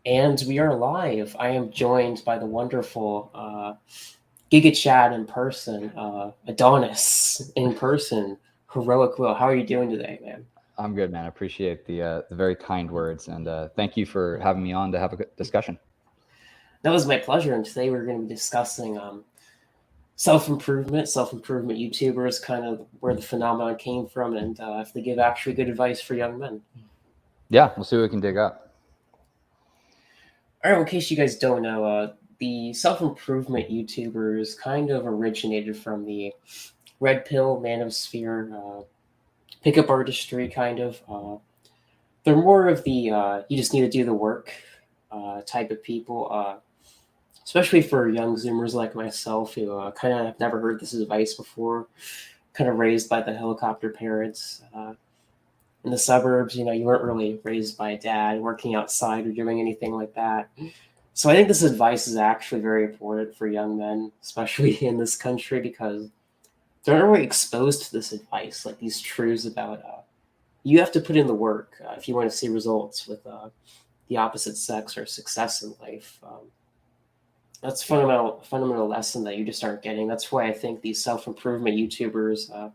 And we are live. I am joined by the wonderful Giga Chad in person, Adonis in person, Heroic Will. How are you doing today, man? I'm good, man. I appreciate the very kind words, and thank you for having me on to have a good discussion. That was my pleasure. And today we're going to be discussing self improvement YouTubers, kind of where the phenomenon came from, and if they give actually good advice for young men. Yeah, we'll see what we can dig up. All right, well, in case you guys don't know, the self improvement YouTubers kind of originated from the red pill manosphere, pickup artistry, kind of. They're more of the you just need to do the work type of people, especially for young Zoomers like myself who kind of have never heard this advice before, kind of raised by the helicopter parents. In the suburbs, you weren't really raised by a dad working outside or doing anything like that. So I think this advice is actually very important for young men, especially in this country, because they're not really exposed to this advice, like these truths about you have to put in the work if you want to see results with the opposite sex or success in life. That's a fundamental lesson that you just aren't getting. That's why I think these self improvement YouTubers.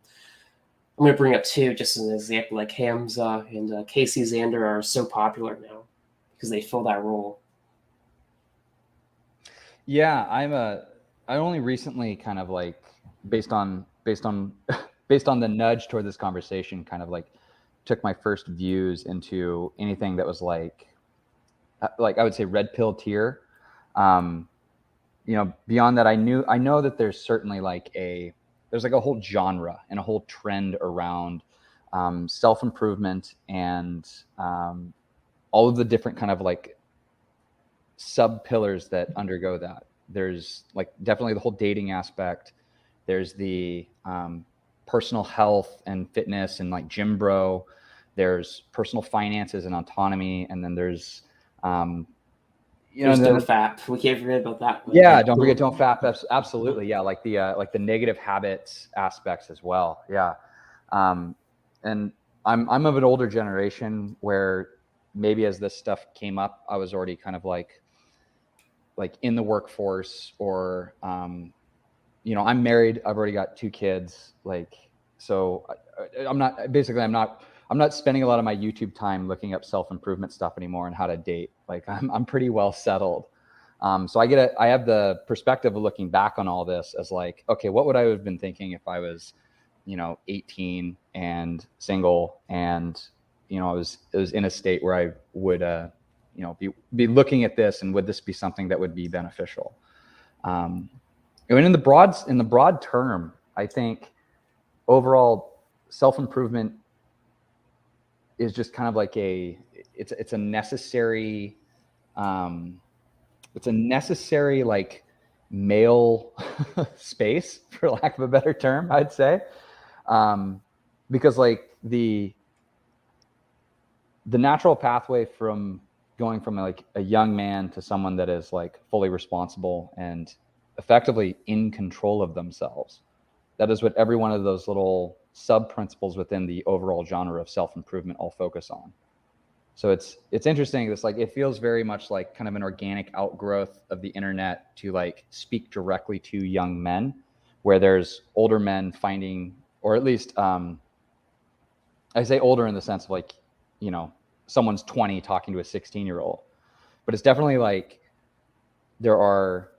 I'm going to bring up two just as an example, like Hamza and Casey Xander are so popular now because they fill that role. Yeah, I only recently kind of like based on based on the nudge toward this conversation, kind of like took my first views into anything that was like I would say red pill tier. Um, beyond that, I know that there's certainly there's like a whole genre and a whole trend around self improvement and all of the different kind of like sub pillars that undergo that. There's like definitely the whole dating aspect. There's the personal health and fitness and like gym bro. There's personal finances and autonomy, and then there's There's then no-fap. We can't forget about that one. yeah, don't forget don't fap. Absolutely, yeah, like the negative habits aspects as well. Yeah, and I'm of an older generation where maybe as this stuff came up, I was already kind of like in the workforce, or I'm married. I've already got 2 kids. So I'm not spending a lot of my YouTube time looking up self-improvement stuff anymore and how to date. Like I'm pretty well settled. So I have the perspective of looking back on all this as like, okay, what would I have been thinking if I was, 18 and single, and it was in a state where I would, be looking at this, and would this be something that would be beneficial? And in the broad term, I think overall self-improvement is just kind of like it's a necessary like male space, for lack of a better term, I'd say, because like the natural pathway from going from like a young man to someone that is like fully responsible and effectively in control of themselves. That is what every one of those little sub principles within the overall genre of self-improvement all focus on. So it's interesting. It's like, it feels very much like kind of an organic outgrowth of the internet to like speak directly to young men, where there's older men finding, or at least I say older in the sense of like, someone's 20 talking to a 16-year-old, but it's definitely like there are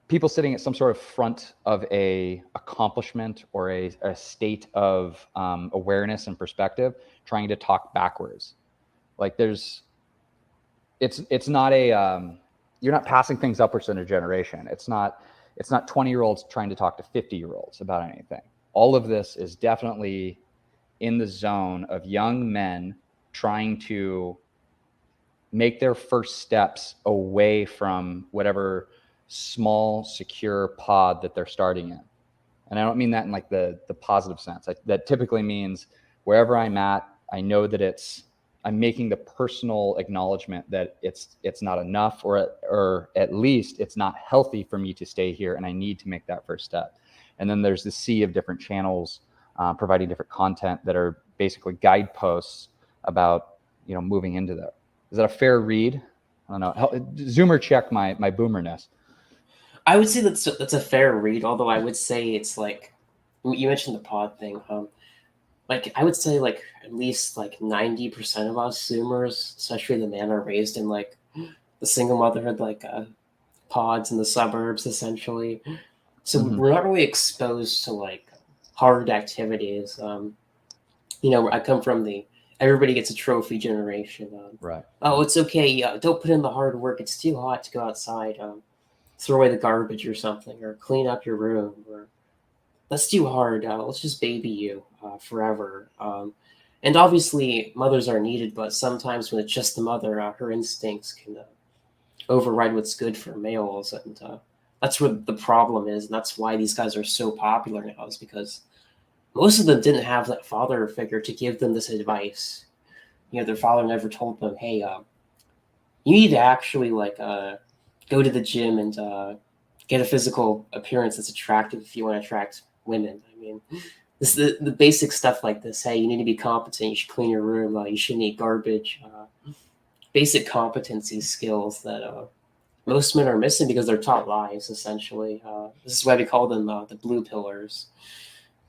people sitting at some sort of front of a accomplishment or a state of awareness and perspective, trying to talk backwards. Like it's not you're not passing things upwards in a generation. It's not 20-year-olds trying to talk to 50-year-olds about anything. All of this is definitely in the zone of young men trying to make their first steps away from whatever small, secure pod that they're starting in. And I don't mean that in like the positive sense. That typically means wherever I'm at, I know that I'm making the personal acknowledgement that it's not enough, or at least it's not healthy for me to stay here, and I need to make that first step. And then there's the sea of different channels providing different content that are basically guideposts about moving into there. Is that a fair read? I don't know. Zoomer check my boomerness. I would say that's a fair read. Although I would say it's like you mentioned the pod thing. Like I would say like at least like 90% of us Zoomers, especially the men, are raised in like the single motherhood, like pods in the suburbs, essentially. So Mm-hmm. we're not really exposed to like hard activities. I come from the everybody gets a trophy generation. Right. Oh, it's okay. Don't put in the hard work. It's too hot to go outside. Throw away the garbage or something, or clean up your room, or that's too hard. Let's just baby you forever. And obviously, mothers are needed, but sometimes when it's just the mother, her instincts can override what's good for males, and that's where the problem is. And that's why these guys are so popular now, is because most of them didn't have that father figure to give them this advice. Their father never told them, "Hey, you need to actually like go to the gym and get a physical appearance that's attractive if you want to attract women." I mean, this the basic stuff like this. Hey, you need to be competent. You should clean your room. You shouldn't eat garbage. Basic competency skills that most men are missing because they're taught lies. Essentially, this is why we call them the blue pillars.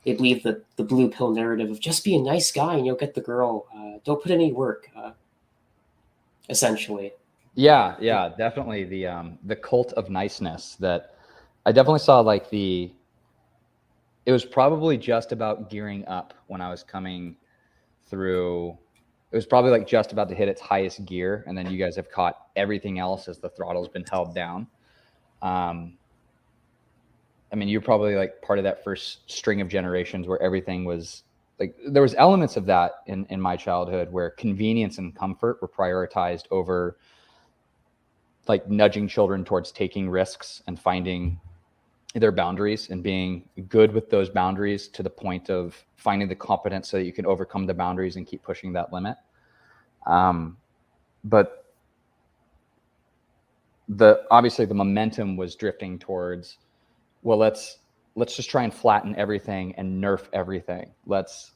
They believe that the blue pill narrative of just be a nice guy and you'll get the girl. Don't put any work. Essentially. Yeah, definitely the cult of niceness that I definitely saw. Like it was probably just about gearing up when I was coming through. It was probably like just about to hit its highest gear, and then you guys have caught everything else as the throttle's been held down. I mean, you're probably like part of that first string of generations where everything was like, there was elements of that in my childhood where convenience and comfort were prioritized over like nudging children towards taking risks and finding their boundaries and being good with those boundaries to the point of finding the competence so that you can overcome the boundaries and keep pushing that limit. But obviously the momentum was drifting towards, well, let's just try and flatten everything and nerf everything. Let's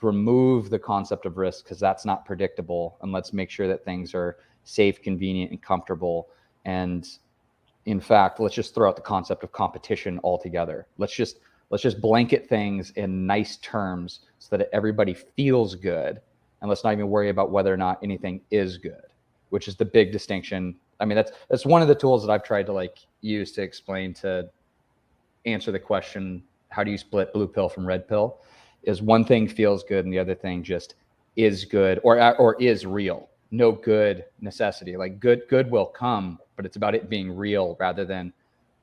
remove the concept of risk because that's not predictable, and let's make sure that things are safe, convenient, and comfortable. And in fact, let's just throw out the concept of competition altogether. Let's just blanket things in nice terms so that everybody feels good, and let's not even worry about whether or not anything is good, which is the big distinction. I mean, that's one of the tools that I've tried to like use to explain, to answer the question, how do you split blue pill from red pill, is one thing feels good and the other thing just is good or is real. No good necessity. Like good will come, but it's about it being real rather than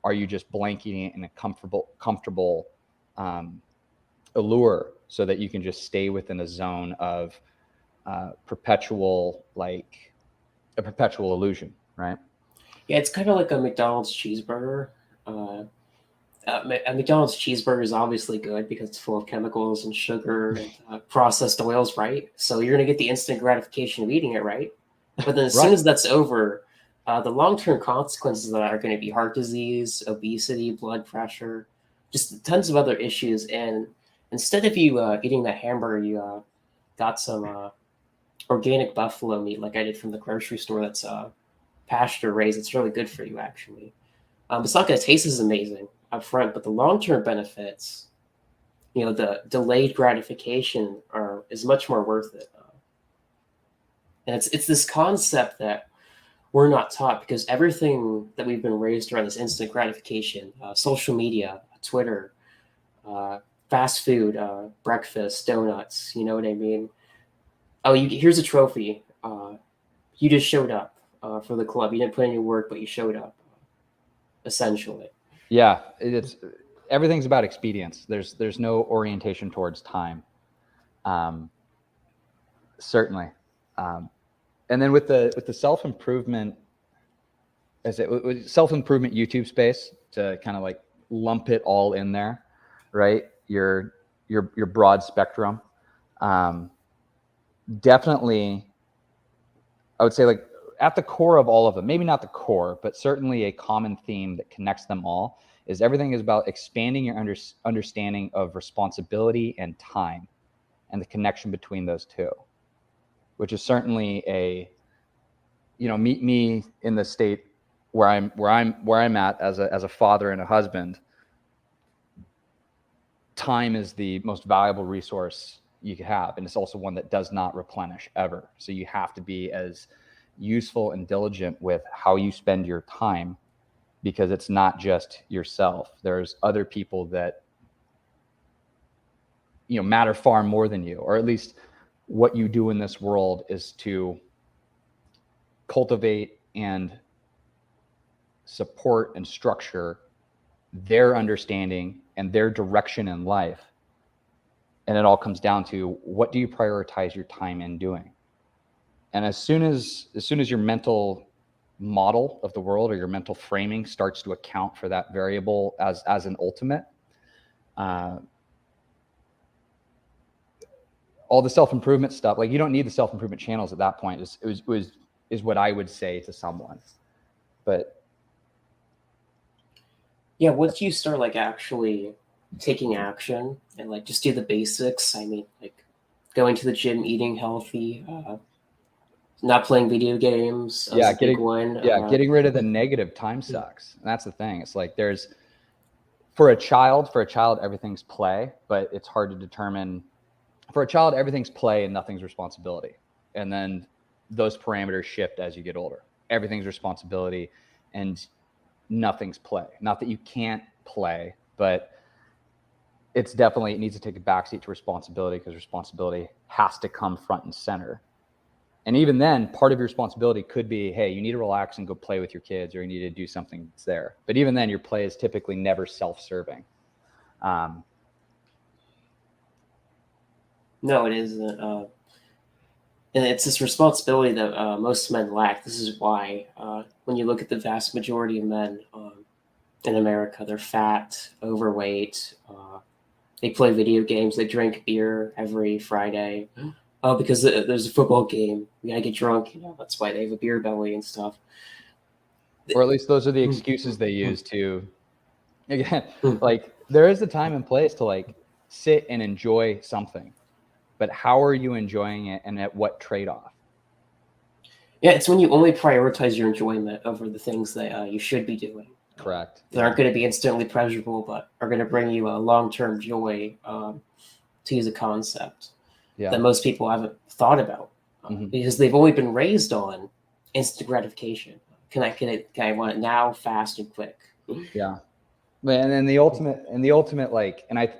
are you just blanking it in a comfortable allure so that you can just stay within a zone of perpetual illusion, right? Yeah, it's kind of like a McDonald's cheeseburger. A McDonald's cheeseburger is obviously good because it's full of chemicals and sugar and processed oils, right? So you're going to get the instant gratification of eating it, right? But then as soon as that's over, the long-term consequences of that are going to be heart disease, obesity, blood pressure, just tons of other issues. And instead of you eating that hamburger, you got some organic buffalo meat like I did from the grocery store that's pasture raised. It's really good for you, actually. It's not going to taste as amazing up front, but the long-term benefits, the delayed gratification is much more worth it. And it's this concept that we're not taught because everything that we've been raised around this instant gratification, social media, Twitter, fast food, breakfast, donuts, you know what I mean? Oh, here's a trophy. You just showed up for the club. You didn't put any work, but you showed up, essentially. Yeah, it's everything's about expedience. There's no orientation towards time. Certainly. And then with the self-improvement, self-improvement YouTube space, to kind of like lump it all in there, right? Your broad spectrum. Definitely, I would say like at the core of all of them, maybe not the core, but certainly a common theme that connects them all, is everything is about expanding your understanding of responsibility and time and the connection between those two, which is certainly meet me in the state where I'm at as a father and a husband. Time is the most valuable resource you could have, and it's also one that does not replenish ever. So you have to be as useful and diligent with how you spend your time, because it's not just yourself. There's other people that matter far more than you, or at least what you do in this world is to cultivate and support and structure their understanding and their direction in life. And it all comes down to, what do you prioritize your time in doing? And as soon as your mental model of the world, or your mental framing, starts to account for that variable as an ultimate, all the self-improvement stuff, like, you don't need the self-improvement channels at that point, is what I would say to someone. But Yeah, once you start like actually taking action and like just do the basics, I mean, like going to the gym, eating healthy, not playing video games is a big one. Getting rid of the negative time sucks. And that's the thing. It's like, for a child, everything's play, but it's hard to determine. For a child, everything's play and nothing's responsibility. And then those parameters shift as you get older. Everything's responsibility and nothing's play. Not that you can't play, but it needs to take a backseat to responsibility, because responsibility has to come front and center. And even then, part of your responsibility could be, hey, you need to relax and go play with your kids, or you need to do something that's there. But even then, your play is typically never self-serving. No, it isn't. And it's this responsibility that most men lack. This is why, when you look at the vast majority of men in America, they're fat, overweight. They play video games. They drink beer every Friday. Oh, because there's a football game. We gotta get drunk. That's why they have a beer belly and stuff. Or at least those are the excuses they use to, again, like, there is a time and place to like sit and enjoy something. But how are you enjoying it, and at what trade-off? Yeah, it's when you only prioritize your enjoyment over the things that you should be doing. Correct. That aren't going to be instantly pleasurable, but are going to bring you a long-term joy, to use a concept that most people haven't thought about, because they've only been raised on instant gratification. Can I want it now, fast and quick? Yeah. And then the ultimate, like, and I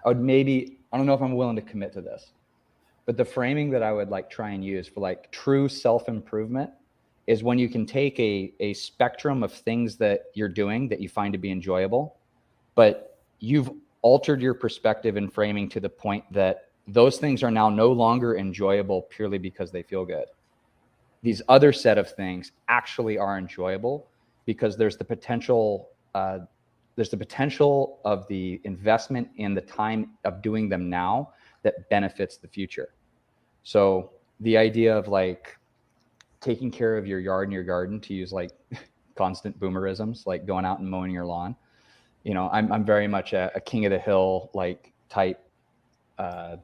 would maybe, I don't know if I'm willing to commit to this, but the framing that I would like try and use for like true self-improvement is when you can take a spectrum of things that you're doing that you find to be enjoyable, but you've altered your perspective and framing to the point that those things are now no longer enjoyable purely because they feel good. These other set of things actually are enjoyable because there's the potential of the investment in the time of doing them now that benefits the future. So the idea of like taking care of your yard and your garden, to use like constant boomerisms, like going out and mowing your lawn. I'm very much a king of the hill like type. Why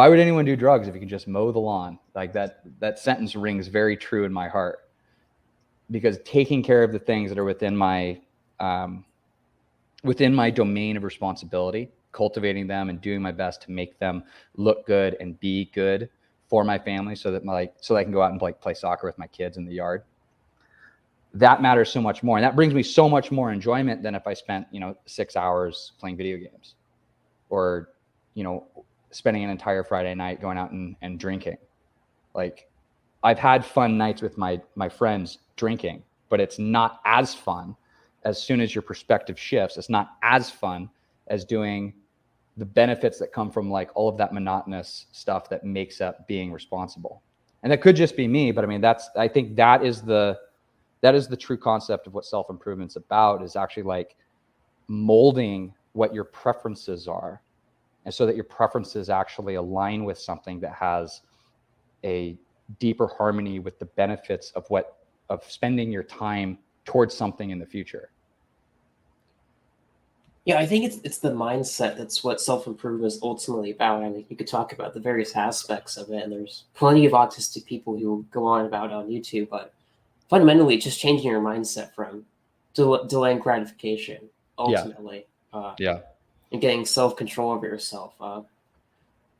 would anyone do drugs if you can just mow the lawn? Like that sentence rings very true in my heart, because taking care of the things that are within my domain of responsibility, cultivating them and doing my best to make them look good and be good for my family, so that I can go out and like play soccer with my kids in the yard. That matters so much more, and that brings me so much more enjoyment than if I spent 6 hours playing video games, or spending an entire Friday night going out and drinking. Like, I've had fun nights with my friends drinking, but it's not as fun as soon as your perspective shifts. It's not as fun as doing the benefits that come from like all of that monotonous stuff that makes up being responsible. And that could just be me, but I mean, I think that is the true concept of what self-improvement's about, is actually like molding what your preferences are, and so that your preferences actually align with something that has a deeper harmony with the benefits of spending your time towards something in the future. Yeah, I think it's the mindset that's what self improvement is ultimately about. I mean, you could talk about the various aspects of it, and there's plenty of autistic people who go on about it on YouTube, but fundamentally, it's just changing your mindset from delaying gratification, Yeah. ultimately, Yeah. and getting self control over yourself.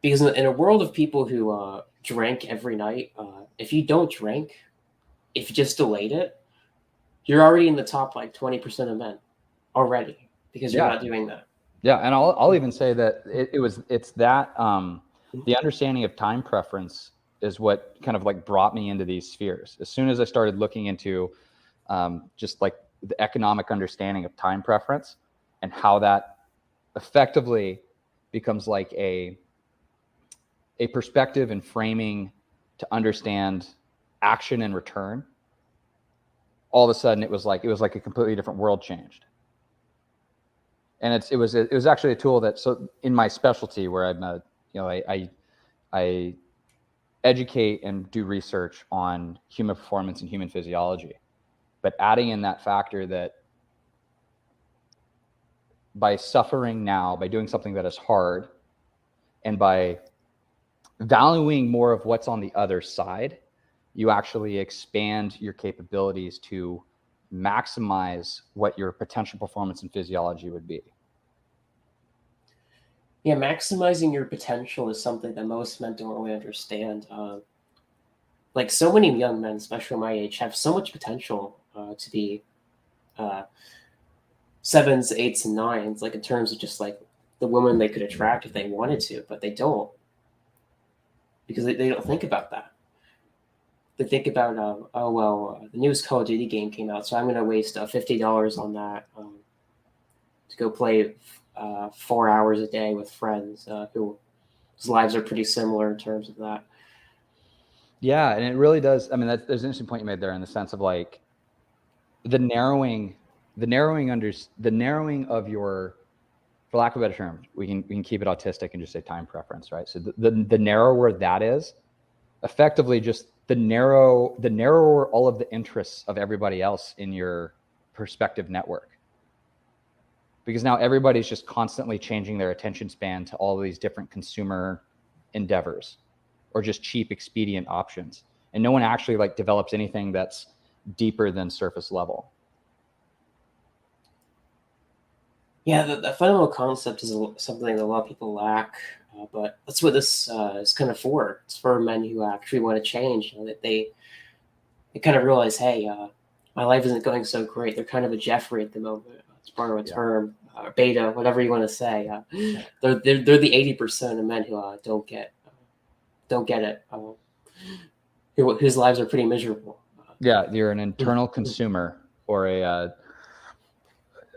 Because in a world of people who drink every night, if you don't drink, if you just delayed it, you're already in the top like 20% of men already because you're Yeah. not doing that. Yeah. And I'll even say that it's that, the understanding of time preference is what kind of like brought me into these spheres. As soon as I started looking into, just like the economic understanding of time preference and how that effectively becomes like a perspective and framing to understand action and return, all of a sudden it was like a completely different world changed. And it was actually a tool that, so in my specialty where I'm a, I educate and do research on human performance and human physiology, but adding in that factor that by suffering now, by doing something that is hard, and by valuing more of what's on the other side, you actually expand your capabilities to maximize what your potential performance and physiology would be. Yeah, maximizing your potential is something that most men don't really understand. Like so many young men, especially my age, have so much potential to be uh, sevens, eights, and nines, like in terms of just like the woman they could attract if they wanted to, but they don't because they don't think about that. They think about, oh well, the newest Call of Duty game came out, so I'm going to waste $50 on that to go play 4 hours a day with friends whose lives are pretty similar in terms of that. Yeah, and it really does. I mean, there's an interesting point you made there in the sense of like the narrowing of your, for lack of a better term, we can keep it autistic and just say time preference, right? So the narrower that is, effectively just the narrower all of the interests of everybody else in your perspective network. Because now everybody's just constantly changing their attention span to all of these different consumer endeavors or just cheap expedient options. And no one actually like develops anything that's deeper than surface level. Yeah, the fundamental concept is something that a lot of people lack, but that's what this is kind of for. It's for men who actually want to change. You know, that they kind of realize, hey, my life isn't going so great. They're kind of a Jeffrey at the moment. It's part of a term, beta, whatever you want to say. They're the 80% of men who don't get it, whose lives are pretty miserable. Yeah, you're an internal consumer or a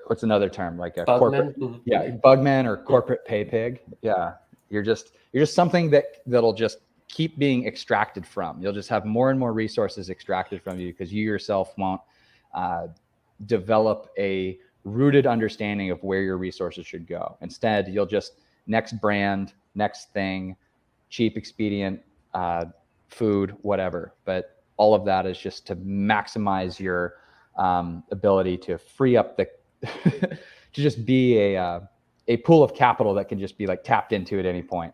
what's another term, like a Bugman. corporate, yeah, bugman or corporate pay pig. Yeah, you're just something that'll just keep being extracted from. You'll just have more and more resources extracted from you because you yourself won't develop a rooted understanding of where your resources should go. Instead, you'll just next brand, next thing, cheap, expedient, food, whatever. But all of that is just to maximize your ability to free up the to just be a pool of capital that can just be like tapped into at any point.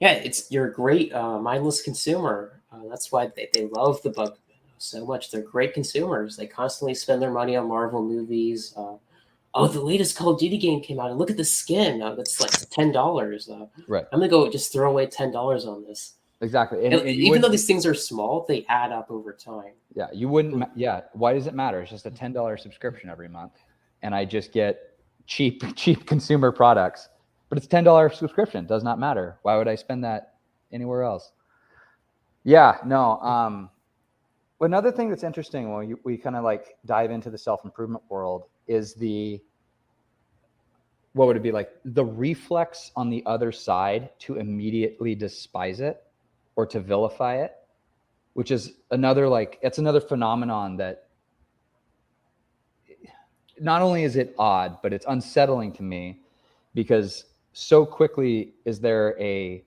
Yeah, you're a great mindless consumer. That's why they love the Bugman so much. They're great consumers. They constantly spend their money on Marvel movies. Oh, the latest Call of Duty game came out, and look at the skin. That's like $10. Right. I'm gonna go just throw away $10 on this. Exactly. And Even though these things are small, they add up over time. Yeah, you wouldn't. Yeah, why does it matter? It's just a $10 subscription every month, and I just get cheap consumer products. But it's $10 subscription. It does not matter. Why would I spend that anywhere else? Yeah, no. Another thing that's interesting when we kind of like dive into the self-improvement world is what would it be like? The reflex on the other side to immediately despise it or to vilify it, which is it's another phenomenon that not only is it odd, but it's unsettling to me because so quickly is there a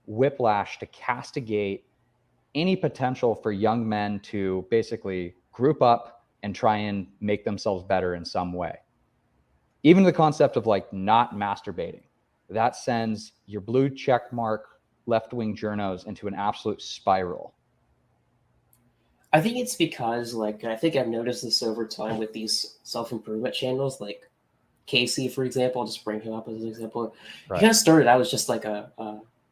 whiplash to castigate any potential for young men to basically group up and try and make themselves better in some way. even the concept of like not masturbating, that sends your blue check mark left-wing journos into an absolute spiral. I think it's because, like, I think I've noticed this over time with these self-improvement channels, like Casey, for example. I'll just bring him up as an example. He kind of started out as just like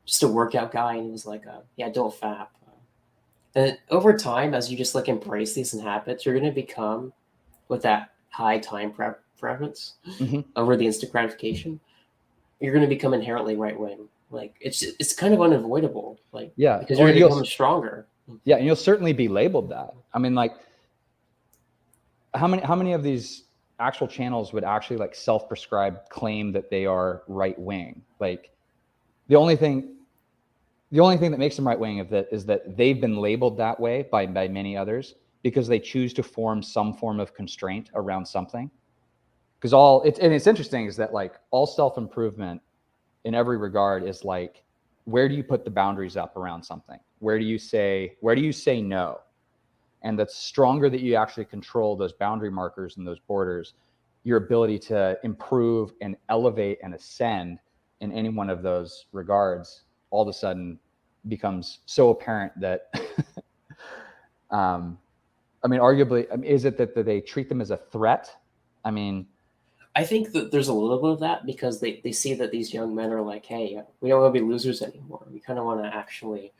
just a workout guy, and he was like, yeah, don't fap. And over time, as you just like embrace these habits, you're going to become with that high time preference over the instant gratification. You're going to become inherently right wing. Like it's kind of unavoidable. Like because you're going to become stronger. Yeah, and you'll certainly be labeled that. I mean, like, how many of these actual channels would actually like self-prescribe claim that they are right wing? Like, the only thing that makes them right wing is that they've been labeled that way by many others because they choose to form some form of constraint around something. Because it's interesting is that like all self-improvement in every regard is like, where do you put the boundaries up around something? Where do you say no? And the stronger that you actually control those boundary markers and those borders, your ability to improve and elevate and ascend in any one of those regards all of a sudden becomes so apparent that I mean, arguably, is it that they treat them as a threat? I mean, I think that there's a little bit of that because they see that these young men are like, hey, we don't want to be losers anymore. We kind of want to actually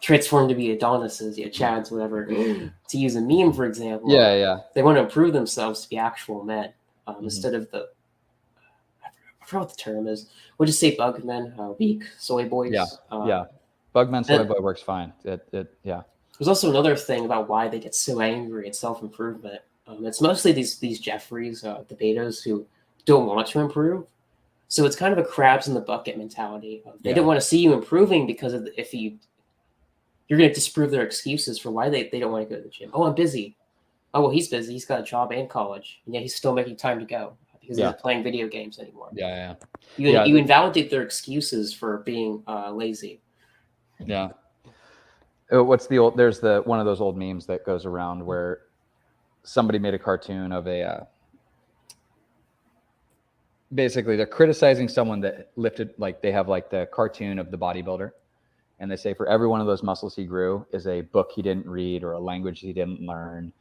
transform to be Adonises, Chads, whatever. To use a meme, for example, they want to improve themselves to be actual men instead of I forgot what the term is. We'll just say bugmen, weak soy boys. Bugman soy boy works fine. There's also another thing about why they get so angry at self-improvement. It's mostly these Jeffries, the betas, who don't want to improve. So it's kind of a crabs in the bucket mentality. They don't want to see you improving because if you're going to disprove their excuses for why they don't want to go to the gym. Oh, I'm busy. Oh, well, he's busy. He's got a job and college. And yet he's still making time to go because he's not playing video games anymore. You invalidate their excuses for being lazy. Yeah. There's one of those old memes that goes around where somebody made a cartoon of basically they're criticizing someone that lifted, like they have like the cartoon of the bodybuilder. And they say for every one of those muscles he grew is a book he didn't read or a language he didn't learn.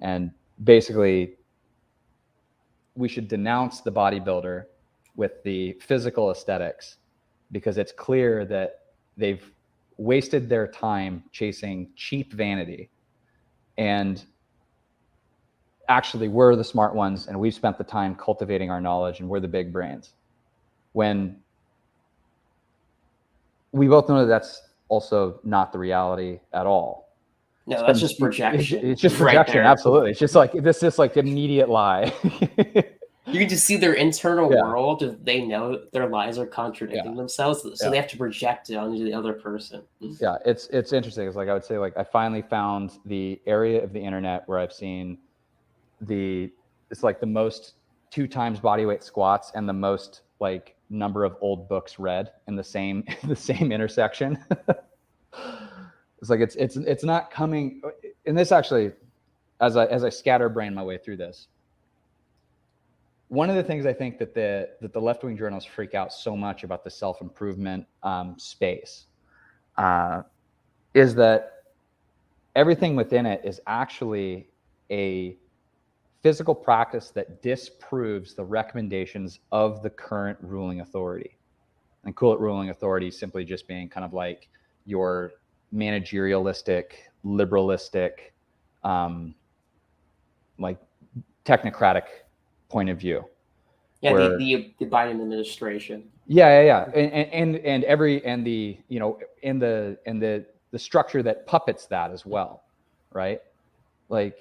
And basically, we should denounce the bodybuilder with the physical aesthetics because it's clear that they've wasted their time chasing cheap vanity. And actually, we're the smart ones and we've spent the time cultivating our knowledge and we're the big brains. When we both know that that's also not the reality at all. No, that's just projection. It's just projection, right. Absolutely. It's just like this like immediate lie. You can just see their internal world. They know their lies are contradicting themselves, so they have to project it onto the other person. Yeah, it's interesting. It's like I would say, like I finally found the area of the internet where I've seen it's like the most 2 times bodyweight squats and the most like number of old books read in the same intersection. It's like it's not coming. And this actually, as I scatterbrain my way through this, one of the things I think that the left-wing journals freak out so much about the self-improvement space is that everything within it is actually a physical practice that disproves the recommendations of the current ruling authority. And call it ruling authority simply just being kind of like your managerialistic, liberalistic, like technocratic point of view. Yeah, where, the Biden administration. And the structure that puppets that as well, right? Like,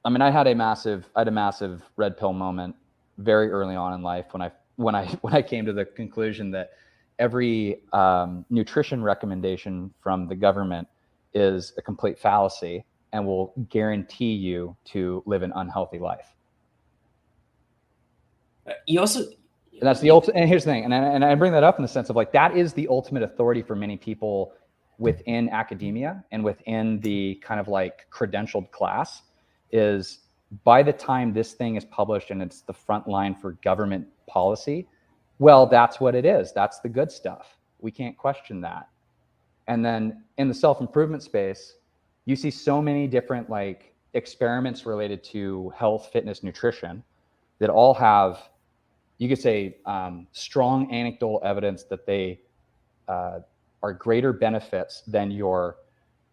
I mean, I had a massive red pill moment very early on in life when I came to the conclusion that every nutrition recommendation from the government is a complete fallacy and will guarantee you to live an unhealthy life. You also, and that's the ultimate. And here's the thing, and I bring that up in the sense of like that is the ultimate authority for many people within academia and within the kind of like credentialed class. Is by the time this thing is published and it's the front line for government policy, well, that's what it is. That's the good stuff. We can't question that. And then in the self-improvement space, you see so many different like experiments related to health, fitness, nutrition that all have, you could say, strong anecdotal evidence that they are greater benefits than your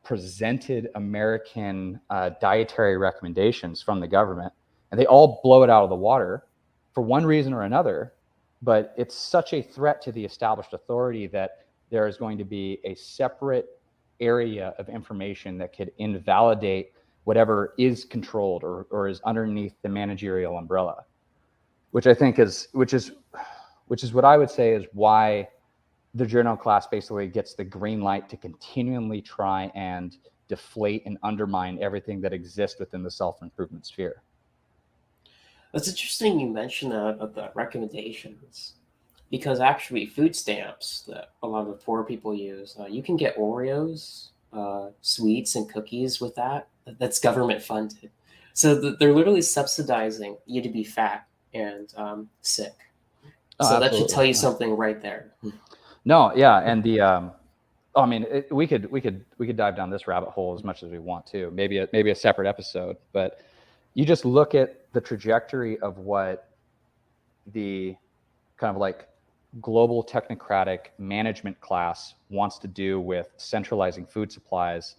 presented American dietary recommendations from the government. And they all blow it out of the water for one reason or another. But it's such a threat to the established authority that there is going to be a separate area of information that could invalidate whatever is controlled or is underneath the managerial umbrella, which I think is what I would say is why the journal class basically gets the green light to continually try and deflate and undermine everything that exists within the self-improvement sphere. That's interesting you mentioned that about the recommendations, because actually food stamps that a lot of the poor people use, you can get Oreos, sweets, and cookies with that. That's government funded. So they're literally subsidizing you to be fat and sick. So that should tell you something right there. No, yeah, and the I mean, we could dive down this rabbit hole as much as we want to. Maybe a separate episode, but you just look at the trajectory of what the kind of like global technocratic management class wants to do with centralizing food supplies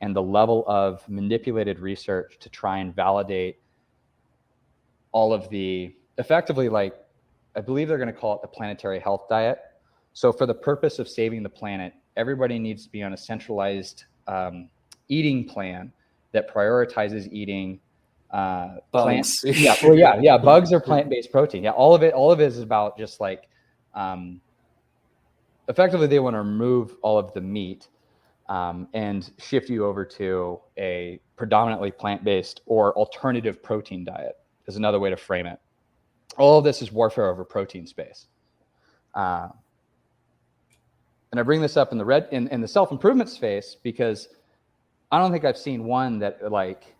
and the level of manipulated research to try and validate all of the effectively, like, I believe they're going to call it the planetary health diet. So for the purpose of saving the planet, everybody needs to be on a centralized eating plan that prioritizes eating bugs. Bugs or plant-based protein. Yeah, all of it is about just like effectively they want to remove all of the meat and shift you over to a predominantly plant-based or alternative protein diet is another way to frame it. All of this is warfare over protein space. And I bring this up in the self-improvement space because I don't think I've seen one that, like,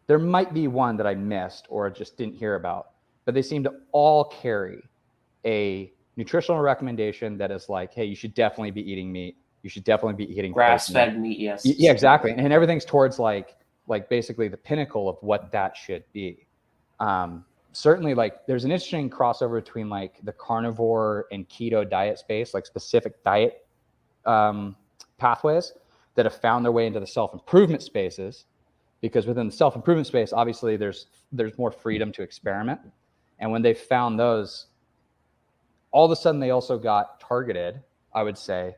there might be one that I missed or just didn't hear about, but they seem to all carry a nutritional recommendation that is like, hey, you should definitely be eating meat. You should definitely be eating grass-fed meat. Yes. Yeah, exactly. And everything's towards like basically the pinnacle of what that should be. Certainly, like, there's an interesting crossover between like the carnivore and keto diet space, like specific diet pathways that have found their way into the self-improvement spaces, because within the self-improvement space, obviously there's more freedom to experiment. And when they found those, all of a sudden they also got targeted, I would say,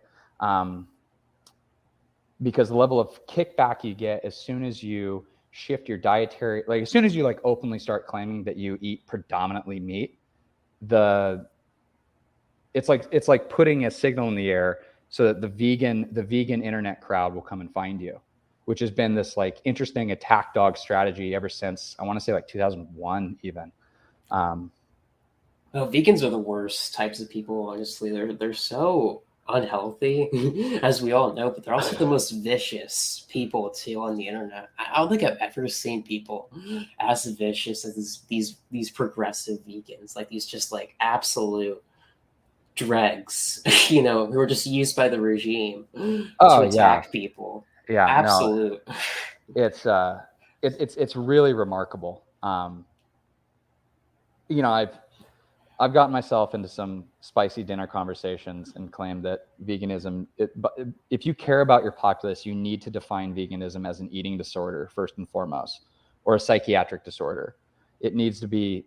because the level of kickback you get as soon as you shift your dietary, like as soon as you like openly start claiming that you eat predominantly meat, it's like putting a signal in the air so that the vegan internet crowd will come and find you, which has been this like interesting attack dog strategy ever since, I want to say, like 2001 even. Vegans are the worst types of people, honestly. They're so unhealthy, as we all know, but they're also the most vicious people too on the internet. I don't think I've ever seen people as vicious as these progressive vegans, like these just like absolute dregs, who are just used by the regime to attack people. Yeah, absolute. No, it's really remarkable. I've gotten myself into some spicy dinner conversations and claimed that veganism, if you care about your populace, you need to define veganism as an eating disorder first and foremost, or a psychiatric disorder. It needs to be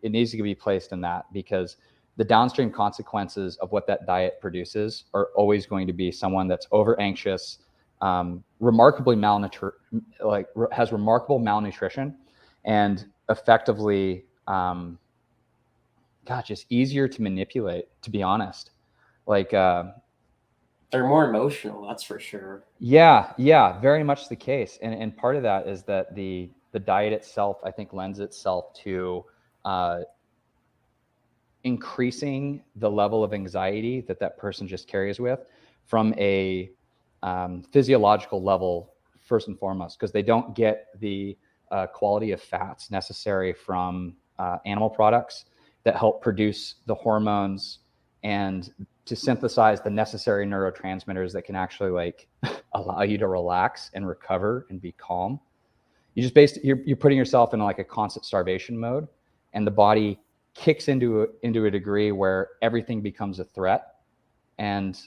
placed in that, because the downstream consequences of what that diet produces are always going to be someone that's over anxious, remarkably has remarkable malnutrition, and effectively, just easier to manipulate, to be honest. Like, they're more emotional, that's for sure. Yeah, very much the case. And part of that is that the diet itself, I think, lends itself to increasing the level of anxiety that person just carries with from a physiological level, first and foremost, because they don't get the quality of fats necessary from animal products that help produce the hormones and to synthesize the necessary neurotransmitters that can actually like allow you to relax and recover and be calm. You just you're putting yourself in like a constant starvation mode, and the body kicks into a degree where everything becomes a threat. And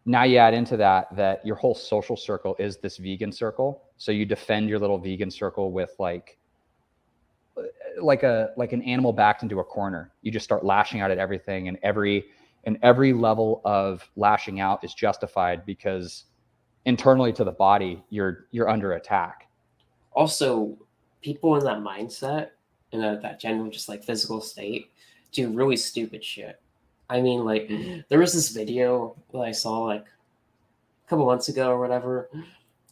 now you add into that your whole social circle is this vegan circle. So you defend your little vegan circle with like an animal backed into a corner. You just start lashing out at everything, and every level of lashing out is justified because internally to the body, you're under attack. Also, people in that mindset, in that general just like physical state, do really stupid shit. I mean, like, there was this video that I saw like a couple months ago or whatever,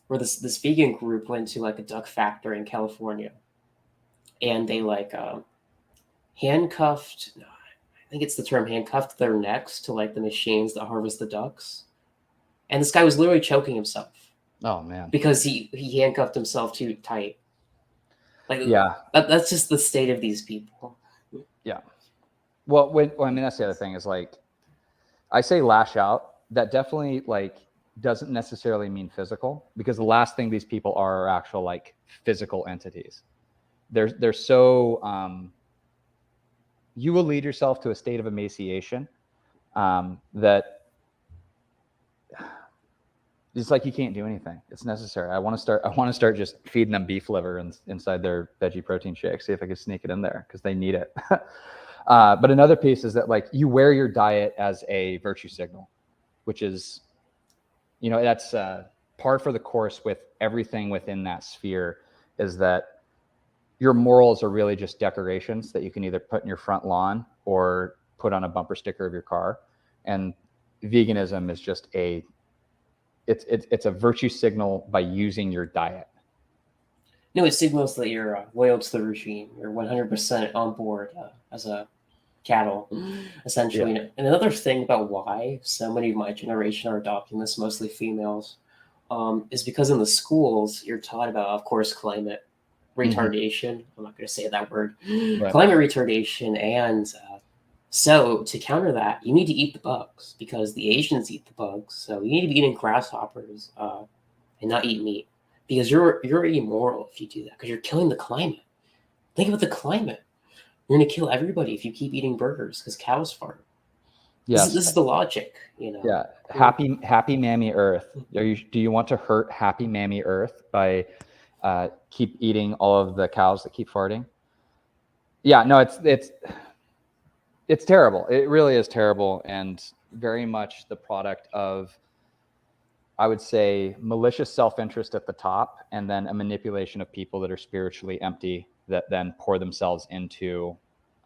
where this vegan group went to like a duck factory in California, and they like handcuffed. No, I think it's the term handcuffed their necks to like the machines that harvest the ducks, and this guy was literally choking himself. Oh man! Because he handcuffed himself too tight. Like, yeah, that's just the state of these people. Yeah. Well, I mean, that's the other thing is like, I say lash out. That definitely like doesn't necessarily mean physical, because the last thing these people are actual like physical entities. They're so you will lead yourself to a state of emaciation that it's like you can't do anything. It's necessary. I want to start just feeding them beef liver inside their veggie protein shake. See if I can sneak it in there because they need it. But another piece is that like you wear your diet as a virtue signal, which is, that's par for the course with everything within that sphere, is that your morals are really just decorations that you can either put in your front lawn or put on a bumper sticker of your car. And veganism is just it's a virtue signal by using your diet. No, it signals that you're loyal to the regime. You're 100% on board as a cattle, essentially. Yeah. And another thing about why so many of my generation are adopting this, mostly females, is because in the schools you're taught about, of course, climate retardation. I'm not going to say that word. Right. Climate retardation, and so to counter that, you need to eat the bugs because the Asians eat the bugs. So you need to be eating grasshoppers and not eat meat, because you're immoral if you do that, because you're killing the climate. Think about the climate. You're going to kill everybody if you keep eating burgers because cows fart. Yes. This is the logic, Yeah. Happy Mammy Earth. Do you want to hurt Happy Mammy Earth by keep eating all of the cows that keep farting? Yeah, no, it's terrible. It really is terrible, and very much the product of, I would say, malicious self-interest at the top, and then a manipulation of people that are spiritually empty that then pour themselves into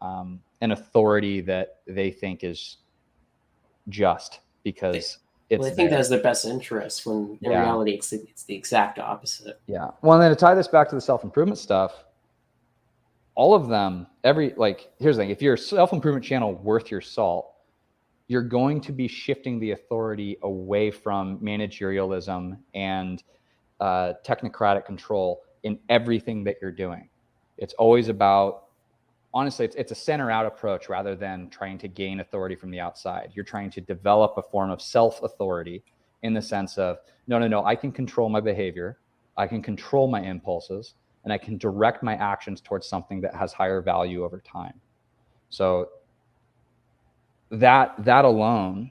an authority that they think is just because I think that's their best interest, when in reality it's the exact opposite. Yeah. Well, and then to tie this back to the self-improvement stuff, all of them, here's the thing, if you're a self-improvement channel worth your salt, you're going to be shifting the authority away from managerialism and technocratic control in everything that you're doing. It's always about, honestly, it's a center out approach rather than trying to gain authority from the outside. You're trying to develop a form of self-authority in the sense of, no, I can control my behavior, I can control my impulses, and I can direct my actions towards something that has higher value over time. So that alone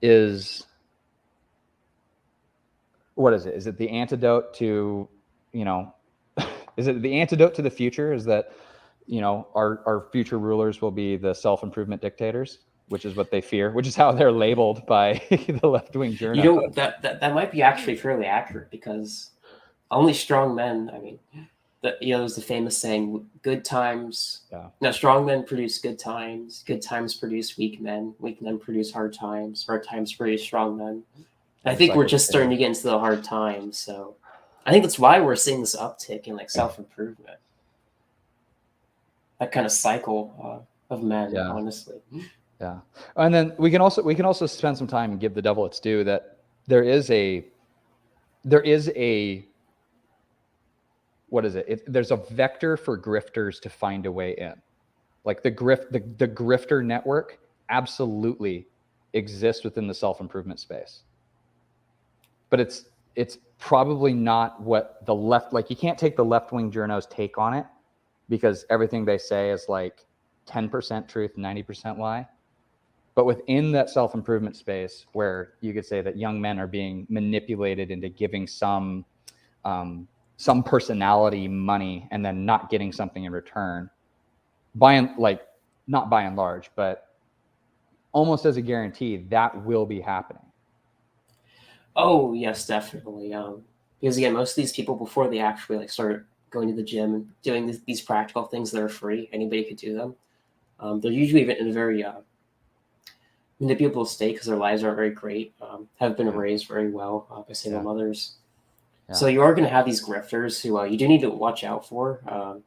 is, what is it? Is it the antidote to, is it the antidote to the future? Is that, our future rulers will be the self-improvement dictators, which is what they fear, which is how they're labeled by the left-wing journal. That might be actually fairly accurate, because only strong men, there's the famous saying, good times. Yeah. No, strong men produce good times produce weak men produce hard times produce strong men. I think we're just starting to get into the hard times. So I think that's why we're seeing this uptick in self-improvement. That kind of cycle of men, honestly. Yeah. And then we can also spend some time and give the devil its due that there is a what is it? There's a vector for grifters to find a way in. Like the grifter network absolutely exists within the self-improvement space. But it's probably not what the left, like you can't take the left-wing journos take on it, because everything they say is like 10% truth, 90% lie. But within that self-improvement space, where you could say that young men are being manipulated into giving some personality money and then not getting something in return, not by and large, but almost as a guarantee, that will be happening. Oh yes, definitely. Because again, most of these people, before they actually like start going to the gym and doing these practical things that are free, anybody could do them. They're usually in a very manipulable state because their lives aren't very great. Have been raised very well by single mothers. Yeah. So you are going to have these grifters who you do need to watch out for.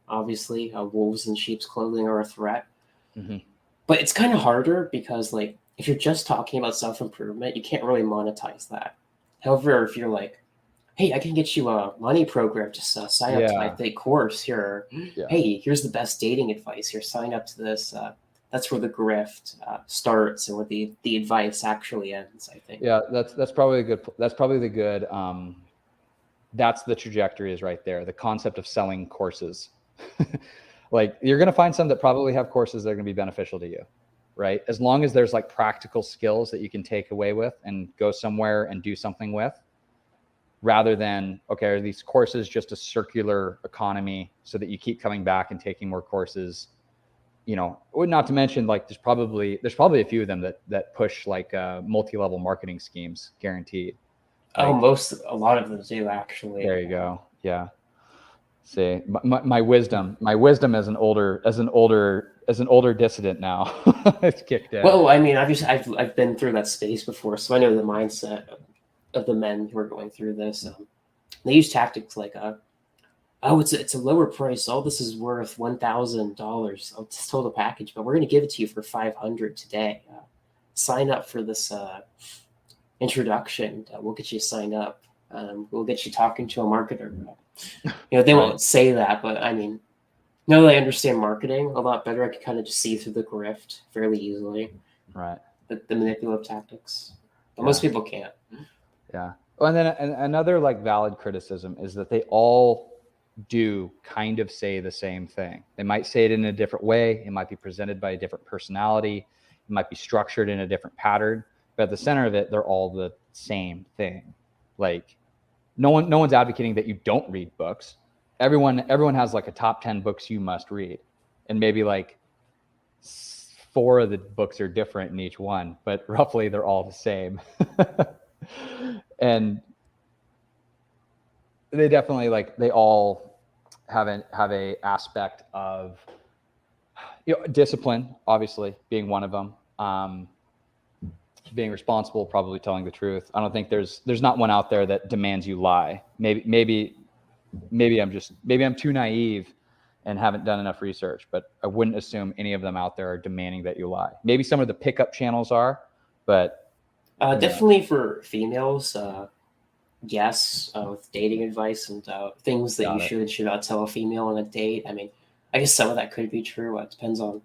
Obviously, wolves in sheep's clothing are a threat. Mm-hmm. But it's kind of harder because, like, if you're just talking about self-improvement, you can't really monetize that. However, if you're like, hey, I can get you a money program, just sign up to my big course here. Yeah. Hey, here's the best dating advice here. Sign up to this. That's where the grift starts and where the advice actually ends, I think. Yeah, that's probably good. That's probably the good. That's the trajectory is right there. The concept of selling courses. Like you're going to find some that probably have courses that are going to be beneficial to you, right? As long as there's like practical skills that you can take away with and go somewhere and do something with, rather than, okay, are these courses just a circular economy so that you keep coming back and taking more courses? You know, not to mention like there's probably a few of them that push like multi-level marketing schemes guaranteed. Like, a lot of them do actually. There you go. Yeah. See, my wisdom as an older dissident now, it's kicked in. Well, I mean, I've been through that space before, so I know the mindset of the men who are going through this. They use tactics like, it's a lower price. All this is worth $1,000. It's total package, but we're going to give it to you for $500 today. Sign up for this introduction. We'll get you signed up. We'll get you talking to a marketer. They won't say that, but I mean, now that I understand marketing a lot better, I can kind of just see through the grift fairly easily. Right. The manipulative tactics. But most people can't. Yeah. Well, and then another like valid criticism is that they all do kind of say the same thing. They might say it in a different way. It might be presented by a different personality. It might be structured in a different pattern. But at the center of it, they're all the same thing. Like no one's advocating that you don't read books. Everyone has like a top 10 books you must read. And maybe like 4 of the books are different in each one, but roughly they're all the same. And they definitely they all have a aspect of discipline, obviously being one of them. Being responsible, probably telling the truth. I don't think there's not one out there that demands you lie. Maybe I'm too naive and haven't done enough research, but I wouldn't assume any of them out there are demanding that you lie. Maybe some of the pickup channels are, but definitely for females, yes, with dating advice and things that you should not tell a female on a date. I mean, I guess some of that could be true. It depends on